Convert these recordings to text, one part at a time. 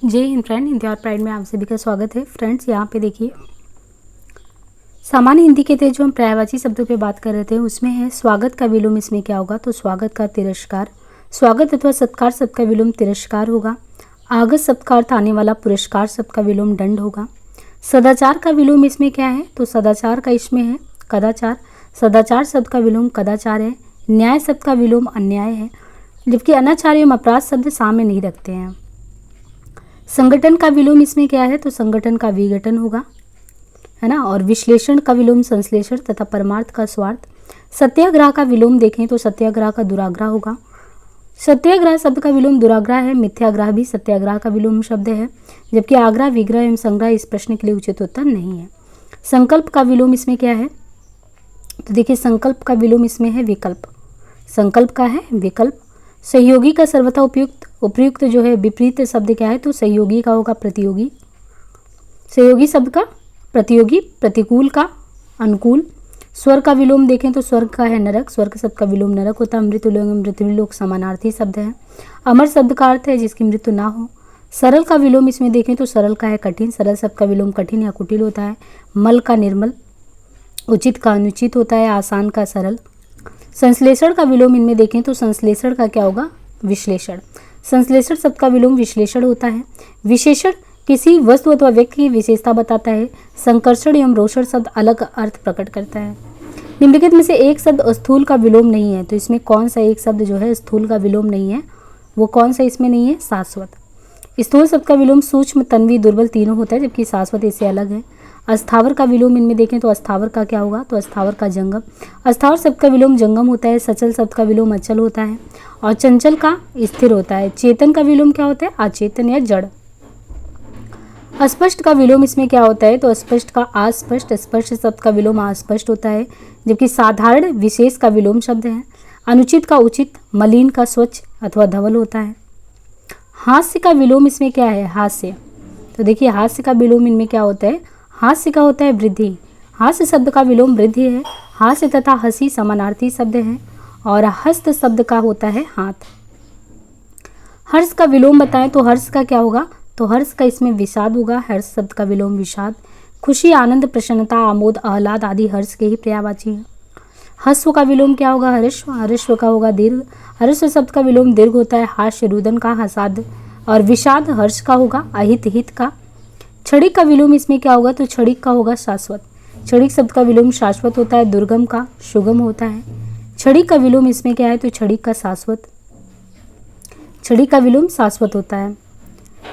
जय हिंद फ्रेंड, हिंदी और प्राइड में आप सभी का स्वागत है। फ्रेंड्स, यहाँ पे देखिए सामान्य हिंदी के थे जो हम पर्यायवाची शब्दों पे बात कर रहे थे, उसमें है स्वागत का विलोम। इसमें क्या होगा? तो स्वागत का तिरस्कार। स्वागत अथवा सत्कार शब्द का विलोम तिरस्कार होगा। आगत शब्द का अर्थ आने वाला, पुरस्कार शब्द का विलोम दंड होगा। सदाचार का विलोम इसमें क्या है? तो सदाचार का इसमें है कदाचार। सदाचार शब्द का विलोम कदाचार है। न्याय शब्द का विलोम अन्याय है, जबकि अनाचार एवं अपराध शब्द सामने नहीं रखते हैं। संगठन का विलोम इसमें क्या है? तो संगठन का विघटन होगा, है ना। और विश्लेषण का विलोम संश्लेषण तथा परमार्थ का स्वार्थ। सत्याग्रह का विलोम देखें तो सत्याग्रह का दुराग्रह होगा। सत्याग्रह शब्द का विलोम दुराग्रह है। मिथ्याग्रह भी सत्याग्रह का विलोम शब्द है, जबकि आग्रह, विग्रह एवं संग्रह इस प्रश्न के लिए उचित उत्तर नहीं है। संकल्प का विलोम इसमें क्या है? तो देखिए संकल्प का विलोम इसमें है विकल्प। संकल्प का है विकल्प। सहयोगी का सर्वथा उपयुक्त जो है विपरीत शब्द क्या है? तो सहयोगी का होगा प्रतियोगी। सहयोगी शब्द का प्रतियोगी, प्रतिकूल का अनुकूल। स्वर्ग का विलोम देखें तो स्वर्ग का है नरक। स्वर्ग शब्द का विलोम नरक होता है। मृत्युलोक समानार्थी शब्द है। अमर शब्द का अर्थ है जिसकी मृत्यु ना हो। सरल का विलोम इसमें देखें तो सरल का है कठिन। सरल शब्द का विलोम कठिन या कुटिल होता है। मल का निर्मल। उचित का अनुचित होता है। आसान का सरल। संश्लेषण का विलोम इनमें देखें तो संश्लेषण का क्या होगा? विश्लेषण। संश्लेषण शब्द का विलोम विश्लेषण होता है। विशेषण किसी वस्तु अथवा व्यक्ति की विशेषता बताता है। संकर्षण एवं रोषण शब्द अलग अर्थ प्रकट करता है। निम्नलिखित में से एक शब्द स्थूल का विलोम नहीं है, तो इसमें कौन सा एक शब्द जो है स्थूल का विलोम नहीं है? वो कौन सा इसमें नहीं है? शाश्वत। स्थूल शब्द का विलोम सूक्ष्म, तन्वी, दुर्बल तीनों होता है, जबकि शाश्वत इससे अलग है। अस्थावर का विलोम इनमें देखें तो अस्थावर का क्या होगा? तो अस्थावर का जंगम। अस्थावर शब्द का विलोम जंगम होता है। सचल शब्द का विलोम अचल होता है, और चंचल का स्थिर होता है। चेतन का विलोम क्या होता है? अचेतन या जड़। अस्पष्ट का विलोम इसमें क्या होता है? तो अस्पष्ट का अस्पष्ट। स्पष्ट शब्द का विलोम अस्पष्ट होता है, जबकि साधारण विशेष का विलोम शब्द है। अनुचित का उचित, मलिन का स्वच्छ अथवा धवल होता है। हास्य का विलोम इसमें क्या है? हास्य। तो देखिए हास्य का विलोम इनमें क्या होता है? हास्य का होता है वृद्धि। हास्य शब्द का विलोम वृद्धि है। हास्य तथा हंसी समानार्थी शब्द है, और हस्त शब्द का होता है हाथ। हर्ष का विलोम बताएं तो हर्ष का क्या होगा? तो हर्ष का इसमें विषाद होगा। हर्ष शब्द का विलोम विषाद। खुशी, आनंद, प्रसन्नता, आमोद, आह्लाद आदि हर्ष के ही पर्यायवाची हैं। हस्व का विलोम क्या होगा? हर्ष। हर्षव का होगा दीर्घ। हर्ष शब्द का विलोम दीर्घ होता है। हास्य, रुदन का हसाद, और विषाद हर्ष का होगा अहित, हित का। क्षणिक का विलोम इसमें क्या होगा? तो क्षणिक का होगा शाश्वत। क्षणिक शब्द का विलोम शाश्वत होता है। दुर्गम का सुगम होता है। क्षणिक का विलोम इसमें क्या है? तो क्षणिक का शाश्वत। क्षणिक का विलोम शाश्वत होता है।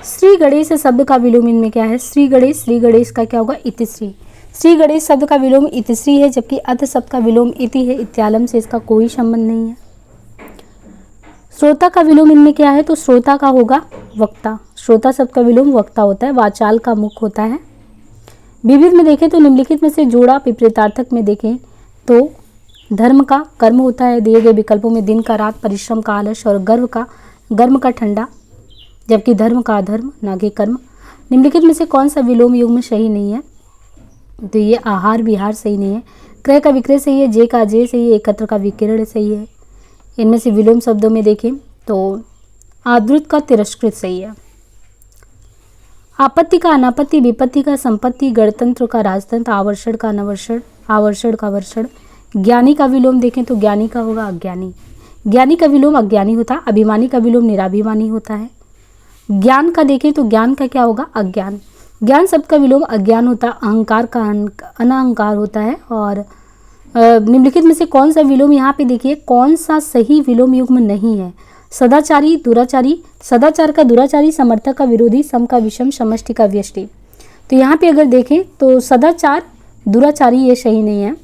श्री गणेश शब्द का विलोम इनमें क्या है? श्री गणेश। श्री गणेश का क्या होगा? इतिश्री। श्री गणेश शब्द का विलोम इतिश्री है, जबकि अथ शब्द का विलोम इति है। इत्यालम से इसका कोई संबंध नहीं है। श्रोता का विलोम इनमें क्या है? तो श्रोता का होगा वक्ता। श्रोता शब्द का विलोम वक्ता होता है। वाचाल का मुख होता है। विविध में देखें तो निम्नलिखित में से जोड़ा विपरीतार्थक में देखें तो धर्म का कर्म होता है। दिए गए विकल्पों में दिन का रात, परिश्रम का आलस, और गर्म का ठंडा, जबकि धर्म का अधर्म, ना कि कर्म। निम्नलिखित में से कौन सा विलोम युग्म सही नहीं है? तो ये आहार विहार सही नहीं है। क्रय का विक्रय सही है। जे का अजय सही है। एकत्र का विकीर्ण सही है। इनमें से विलोम शब्दों में देखें तो आदृत का तिरस्कृत सही है। आपत्ति का अनापत्ति, विपत्ति का संपत्ति, गणतंत्र का राजतंत्र, आवर्षण का अनवर्षण, आवर्षण का वर्षण। ज्ञानी का विलोम देखें तो ज्ञानी का होगा अज्ञानी। ज्ञानी का विलोम अज्ञानी होता है। अभिमानी का विलोम निराभिमानी होता है। ज्ञान का देखें तो ज्ञान का क्या होगा? अज्ञान। ज्ञान शब्द का विलोम अज्ञान होता है। अहंकार का अनहंकार होता है। और निम्नलिखित में से कौन सा विलोम यहाँ पे देखिए कौन सा सही विलोम युग्म नहीं है? सदाचारी, दुराचारी। सदाचार का दुराचारी, समर्थक का विरोधी, सम का विषम, समष्टि का व्यष्टि। तो यहाँ पे अगर देखें तो सदाचार, दुराचारी ये सही नहीं है।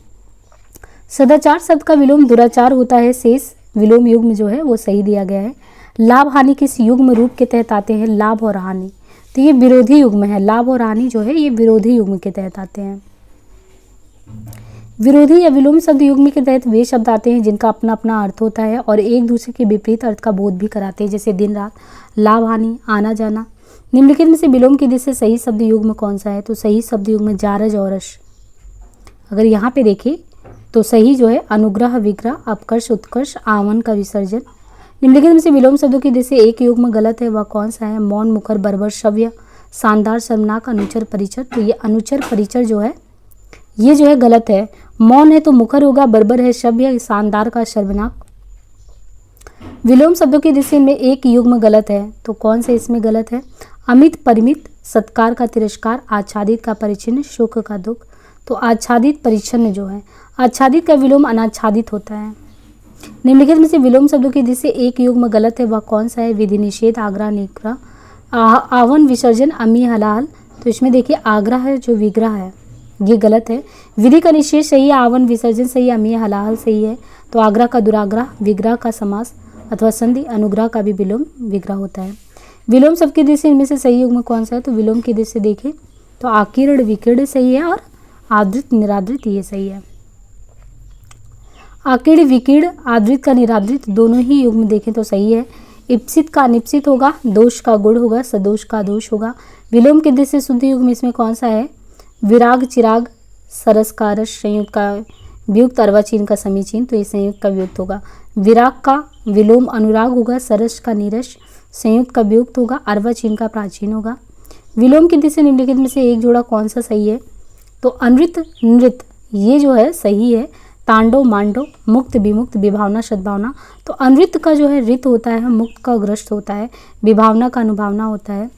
सदाचार शब्द का विलोम दुराचार होता है। शेष विलोम युग्म जो है वो सही दिया गया है। लाभ हानि किस युग्म रूप के तहत आते हैं? लाभ और हानि। तो ये विरोधी युग्म है। लाभ और हानि जो है ये विरोधी युग्म के तहत आते हैं। विरोधी या विलोम शब्द युग्म के तहत वे शब्द आते हैं जिनका अपना अपना अर्थ होता है और एक दूसरे के विपरीत अर्थ का बोध भी कराते हैं, जैसे दिन रात, लाभ हानि, आना जाना। निम्नलिखित में से विलोम की दृष्टि से सही शब्द युग्म कौन सा है? तो सही शब्द युग्म जारज और रश। अगर यहाँ पे देखें तो सही जो है अनुग्रह, विग्रह, अपकर्ष, उत्कर्ष, आवन का विसर्जन। निम्नलिखित में से विलोम शब्दों की जैसे एक युग्म गलत है वह कौन सा है? मौन, मुखर, बर्बर, श्रव्य, शानदार, शर्मनाक, अनुचर, परिचर। तो ये अनुचर परिचर जो है ये जो है गलत है। मौन है तो मुखर होगा, बर्बर है श्रव्य, शानदार का शर्मनाक। विलोम शब्दों की दिशा में एक युग्म गलत है तो कौन से इसमें गलत है? अमित, परिमित, सत्कार का तिरस्कार, आच्छादित का परिचिन्न, शोक का दुख। तो आच्छादित परिच्छन्न जो है, आच्छादित का विलोम अनाच्छादित होता है। निम्नलिखित में से विलोम शब्दों की जिससे एक युग्म गलत है वह कौन सा है? विधि, निषेध, आग्रह, निग्रह, आवन, विसर्जन, अमी, हलाल। तो इसमें देखिए आग्रह है जो विग्रह है ये गलत है। विधि का निषेध सही है, आवन विसर्जन सही है, अमी हलाल सही है। तो आग्रह का दुराग्रह, विग्रह का समास अथवा संधि, अनुग्रह का भी विलोम विग्रह होता है। विलोम शब्द की दृष्टि इनमें से सही युग्म कौन सा है? तो विलोम की दृष्टि देखें तो आकीर्ण विकीर्ण सही है और आदृत निरादृत ये सही है। आकीर्ण विकीर्ण, आदृत का निरादृत दोनों ही युग्म देखें तो सही है। इप्सित का अनिप्सित होगा, दोष का गुण होगा, सदोष का दोष होगा। विलोम की दृष्टि शुद्ध युग्म इसमें कौन सा है? विराग, चिराग, सरस का रस, संयुक्त का वियुक्त, अर्वाचीन का समीचीन। तो ये संयुक्त का वियुक्त होगा। विराग का विलोम अनुराग होगा, सरस का नीरस, संयुक्त का वियुक्त होगा, अर्वाचीन का प्राचीन होगा। विलोम की दृष्टि निम्नलिखित में से एक जोड़ा कौन सा सही है? तो अनृत, नृत ये जो है सही है। तांडव, मांडव, मुक्त, विमुक्त, विभावना, सद्भावना। तो अनृत का जो है रित होता है, मुक्त का ग्रस्त होता है, विभावना का अनुभावना होता है।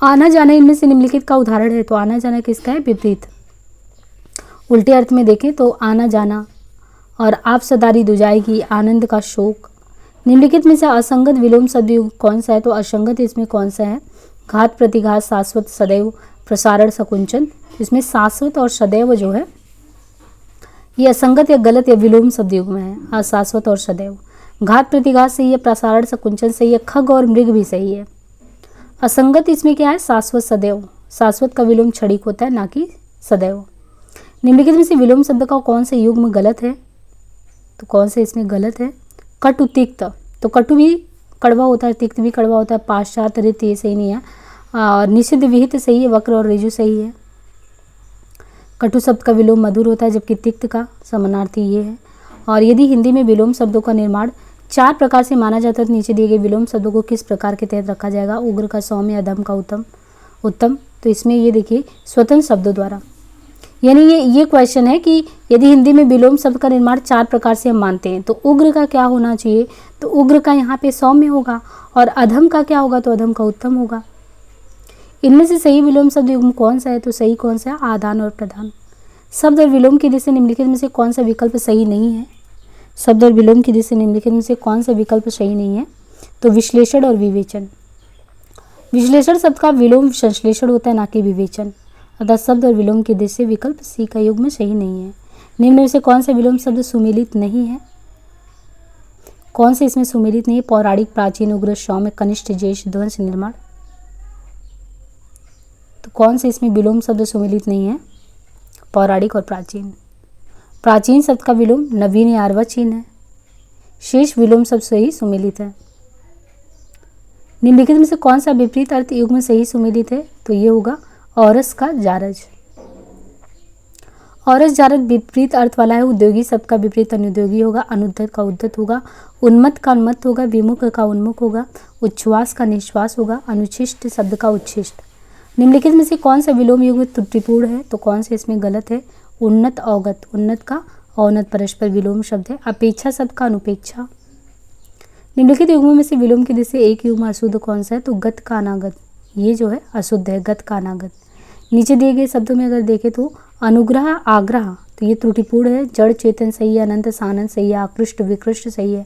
आना जाना इनमें से निम्नलिखित का उदाहरण है तो आना जाना किसका है? विपरीत। उल्टे अर्थ में देखें तो आना जाना और आप सदारी दुजाएगी, आनंद का शोक। निम्नलिखित में से असंगत विलोम शब्द कौन सा है? तो असंगत इसमें कौन सा है? घात, प्रतिघात, शाश्वत, सदैव, प्रसारण, सकुंचन। इसमें शाश्वत और सदैव जो है ये असंगत या गलत या विलोम शब्द युग्म है। अशाश्वत और सदैव। घात, प्रतिघात सही है, प्रसारण, सकुंचन सही है, खग और मृग भी सही है। असंगत इसमें क्या है? शाश्वत, सदैव। शाश्वत का विलोम क्षणिक होता है ना कि सदैव। निम्नलिखित में से विलोम शब्द का कौन सा युग्म गलत है? तो कौन से इसमें गलत है? कटु, तिक्त। तो कटु भी कड़वा होता है, तिक्त भी कड़वा होता है। पाश्चात, रित ये सही नहीं है। और निषिद्ध, विहित सही है, वक्र और ऋजु सही है। कटु शब्द का विलोम मधुर होता है जबकि तिक्त का समानार्थी ये है। और यदि हिंदी में विलोम शब्दों का निर्माण 4 प्रकार से माना जाता है तो नीचे दिए गए विलोम शब्दों को किस प्रकार के तहत रखा जाएगा? उग्र का सौम्य, अधम का उत्तम। तो इसमें ये देखिए स्वतंत्र शब्दों द्वारा, यानी ये क्वेश्चन है कि यदि हिंदी में विलोम शब्द का निर्माण 4 प्रकार से हम मानते हैं तो उग्र का क्या होना चाहिए? तो उग्र का यहाँ पे सौम्य होगा। और अधम का क्या होगा? तो अधम का उत्तम होगा। इनमें से सही विलोम शब्द युग्म कौन सा है? तो सही कौन सा है? आदान और प्रधान। शब्द और विलोम की दृष्टि निम्नलिखित में से कौन सा विकल्प सही नहीं है? शब्द और विलोम की दृष्टि निम्नलिखित में से कौन सा विकल्प सही नहीं है? तो विश्लेषण और विवेचन। विश्लेषण शब्द का विलोम संश्लेषण होता है ना कि विवेचन। अतः शब्द और विलोम की दृष्टि विकल्प सी का युग्म सही नहीं है। निम्न में से कौन सा विलोम शब्द सुमेलित नहीं है? कौन से इसमें सुमेलित नहीं है? पौराणिक, प्राचीन, उग्र, सौम्य, कनिष्ठ, ज्येष्ठ, ध्वंस, निर्माण। तो कौन से इसमें विलोम शब्द सुमेलित नहीं है? पौराणिक और प्राचीन। प्राचीन शब्द का विलोम नवीन या अर्वाचीन है। शेष विलोम शब्द सही सुमेलित है। निम्नलिखित में से कौन सा विपरीत अर्थ युग्म सही सुमेलित है? तो ये होगा औरस का जारज। औरस जारज विपरीत अर्थ वाला है। उद्योगी शब्द का विपरीत अनुद्योगी होगा। अनुद्धत का उद्धत होगा। उन्मत्त का उन्मत्त होगा। विमुख का उन्मुख होगा। उच्छ्वास का निश्वास होगा। अनुच्छिष्ट शब्द का उच्छिष्ट। निम्नलिखित में से कौन सा विलोम युग्म त्रुटिपूर्ण है? तो कौन से इसमें गलत है? उन्नत, अवगत। उन्नत का अवनत परस्पर विलोम शब्द है। अपेक्षा शब्द का अनुपेक्षा। निम्नलिखित युग्मों में से विलोम की दृष्टि एक युग्म अशुद्ध कौन सा है? तो गत का अनागत ये जो है अशुद्ध है, गत का अनागत। नीचे दिए गए शब्दों में अगर देखें तो अनुग्रह, आग्रह तो ये त्रुटिपूर्ण है। जड़ चेतन सही है। अनंत सानंद सही है। आकृष्ट विकृष्ट सही है।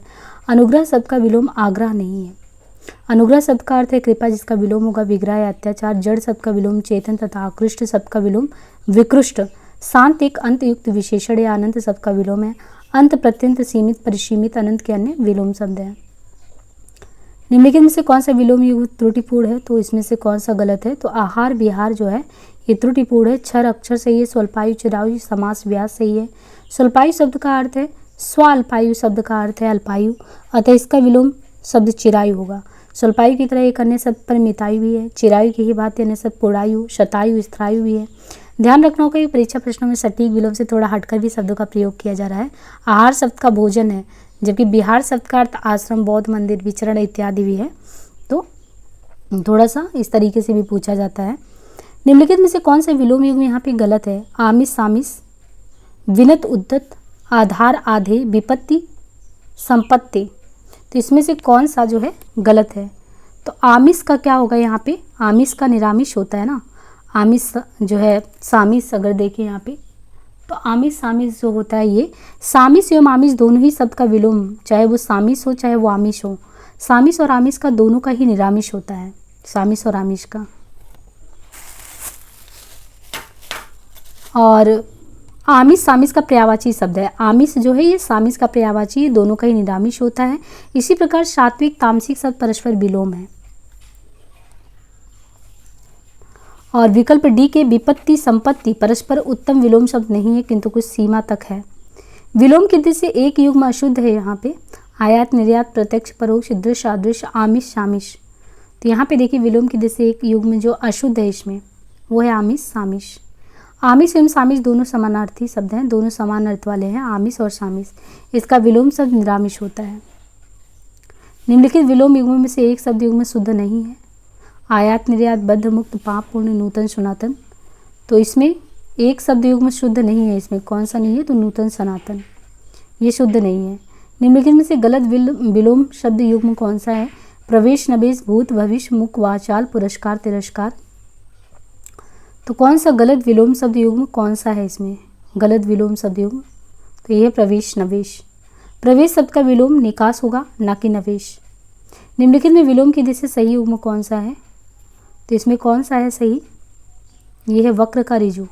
अनुग्रह शब्द का विलोम आग्रह नहीं है। अनुग्रह शब्द का अर्थ है कृपा जिसका विलोम होगा विग्रह या अत्याचार। जड़ शब्द का विलोम चेतन तथा आकृष्ट शब्द का विलोम विकृष्ट। शांत एक अंत युक्त विशेषण या अनंत शब्द का विलोम है। अंत प्रत्यंत, सीमित, परिसीमित, अनंत के अन्य विलोम शब्द हैं। निम्नलिखित में से कौन सा विलोम युक्त त्रुटिपूर्ण है? तो इसमें से कौन सा गलत है? तो आहार विहार जो है ये त्रुटिपूर्ण है। क्षर अक्षर सही है। स्वल्पायु, चिरायु, समास व्यास सही है। स्वल्पायु शब्द का अर्थ है स्वाल्पायु शब्द का अर्थ है अल्पायु, अतः इसका विलोम शब्द चिरायु होगा। स्वल्पायु की तरह एक अन्य शब्द पर मितायु भी है। चिरायु की ही बात अन्य शब्द पुरायु, शतायु, स्त्रायु भी है। ध्यान रखना होगा कि परीक्षा प्रश्नों में सटीक विलोम से थोड़ा हटकर भी शब्दों का प्रयोग किया जा रहा है। आहार शब्द का भोजन है जबकि बिहार शब्द का अर्थ आश्रम, बौद्ध मंदिर, विचरण इत्यादि भी है। तो थोड़ा सा इस तरीके से भी पूछा जाता है। निम्नलिखित में से कौन सा विलोम युग में यहाँ पे गलत है? आमिष सामिष, विनत उद्दत, आधार आधे, विपत्ति संपत्ति। तो इसमें से कौन सा जो है गलत है? तो आमिष का क्या होगा यहाँ पे? आमिष का निरामिष होता है ना, आमिष जो है सामिष अगर देखें यहाँ पे तो आमिष सामिष जो होता है ये सामिष एवं आमिष दोनों ही शब्द का विलोम, चाहे वो सामिष हो चाहे वो आमिष हो, सामिष और आमिष का दोनों का ही निरामिष होता है, सामिष और आमिष का। और आमिष सामिष का पर्यायवाची शब्द है, आमिष जो है ये सामिष का पर्यायवाची, दोनों का ही निरामिष होता है। इसी प्रकार सात्विक तामसिक शब्द परस्पर विलोम है। और विकल्प डी के विपत्ति संपत्ति परस्पर उत्तम विलोम शब्द नहीं है, किंतु कुछ सीमा तक है। विलोम की दृष्टि से एक युग्म अशुद्ध है यहाँ पे, आयात निर्यात प्रत्यक्ष परोक्ष दृश्य अदृश्य आमिष सामिष। तो यहाँ पे देखिए विलोम की दृष्टि से एक युग्म जो अशुद्ध है इसमें वो है आमिष सामिष। आमिष एवं सामिष दोनों समानार्थी शब्द हैं, दोनों समान अर्थ वाले हैं, आमिष और सामिष। इसका विलोम शब्द निरामिष होता है। निम्नलिखित विलोम युग्म में से एक शब्द युग्म शुद्ध नहीं है, आयात निर्यात बद्ध मुक्त पाप पूर्ण नूतन सनातन। तो इसमें एक शब्द युग्म शुद्ध नहीं है, इसमें कौन सा नहीं है? तो नूतन सनातन, ये शुद्ध नहीं है। निम्नलिखित में से गलत विलोम शब्द युग्म कौन सा है? प्रवेश नवेश भूत भविष्य मुख वाचाल पुरस्कार तिरस्कार। तो कौन सा गलत विलोम शब्द युग्म कौन सा है इसमें? गलत विलोम शब्द युग्म तो ये है प्रवेश नवेश। प्रवेश शब्द का विलोम निकास होगा, ना कि नवेश। निम्नलिखित में विलोम की दृष्टि से सही युग्म कौन सा है? तो इसमें कौन सा है सही? ये है वक्र का ऋजु।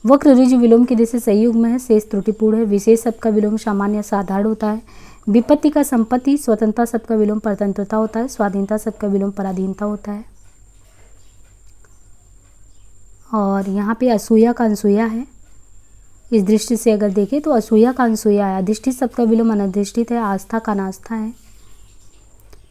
वक्र ऋजु विलोम की दृष्टि से सही युग्म है, शेष त्रुटिपूर्ण है। विशेष शब्द का विलोम सामान्य साधारण होता है। विपत्ति का संपत्ति, स्वतंत्रता शब्द का विलोम परतंत्रता होता है। स्वाधीनता शब्द का विलोम पराधीनता होता है। और यहाँ पे असूया का अनसूया है। इस दृष्टि से अगर देखें तो असूया का अनसूया है। अधिष्ठित शब्द का विलोम अनधिष्ठित है। आस्था का अनास्था है।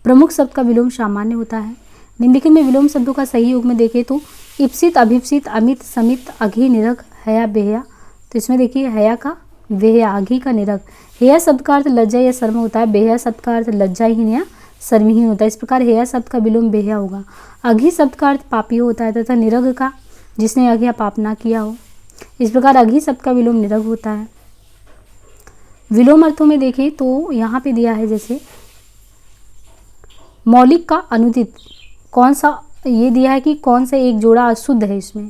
प्रमुख शब्द का विलोम सामान्य होता है। निम्नलिखित में विलोम शब्दों का सही युग्म देखें तो इप्सित अभिप्सित अमित समित अघी निरग हया बेहया। तो इसमें देखिए हया का वेहया, अघी का निरग। हेया शब्द का अर्थ लज्जा या शर्म होता है, बेहया शब्द का अर्थ लज्जाहीन या शर्महीन होता है। इस प्रकार हेया शब्द का विलोम बेहया होगा। अघी शब्द का अर्थ पापी होता है तथा निरग का जिसने अघ या पाप ना किया हो। इस प्रकार अघी शब्द का विलोम निरग होता है। विलोम अर्थों में देखें तो यहाँ पे दिया है जैसे मौलिक का अनुदित, कौन सा ये दिया है कि कौन सा एक जोड़ा अशुद्ध है इसमें?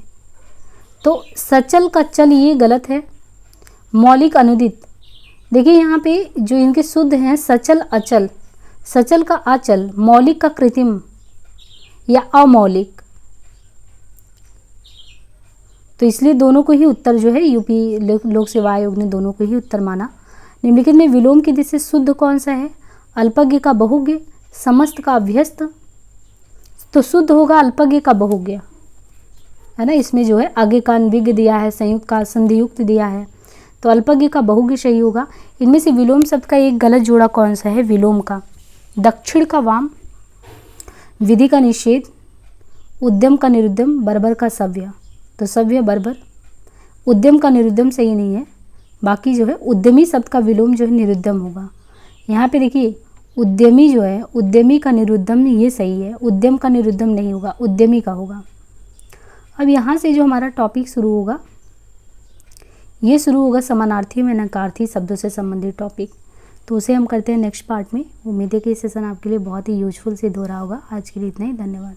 तो सचल का चल ये गलत है। मौलिक अनुदित देखिए यहाँ पे जो इनके शुद्ध हैं सचल अचल, सचल का अचल, मौलिक का कृत्रिम या अमौलिक। तो इसलिए दोनों को ही उत्तर जो है यूपी लोक सेवा आयोग ने दोनों को ही उत्तर माना। निम्नलिखित में विलोम की दृष्टि से शुद्ध कौन सा है? अल्पज्ञ का बहुज्ञ, समस्त का अभ्यस्त। तो शुद्ध होगा अल्पज्ञ का बहुज्ञ, है ना। इसमें जो है आगे का अनविज्ञ दिया है, संयुक्त का संधियुक्त दिया है, तो अल्पज्ञ का बहुज्ञ सही होगा। इनमें से विलोम शब्द का एक गलत जोड़ा कौन सा है? विलोम का दक्षिण का वाम, विधि का निषेध, उद्यम का निरुद्यम, बर्बर का सव्य। तो सव्य बर्बर, उद्यम का निरुद्यम सही नहीं है। बाकी जो है उद्यमी शब्द का विलोम जो है निरुद्यम होगा। यहाँ पे देखिए उद्यमी जो है, उद्यमी का निरुद्यम ये सही है, उद्यम का निरुद्यम नहीं होगा, उद्यमी का होगा। अब यहाँ से जो हमारा टॉपिक शुरू होगा ये शुरू होगा समानार्थी में नकारार्थी शब्दों से संबंधित टॉपिक। तो उसे हम करते हैं नेक्स्ट पार्ट में। उम्मीद है कि ये सेशन आपके लिए बहुत ही यूजफुल सिद्ध हो रहा होगा। आज के लिए इतना ही, धन्यवाद।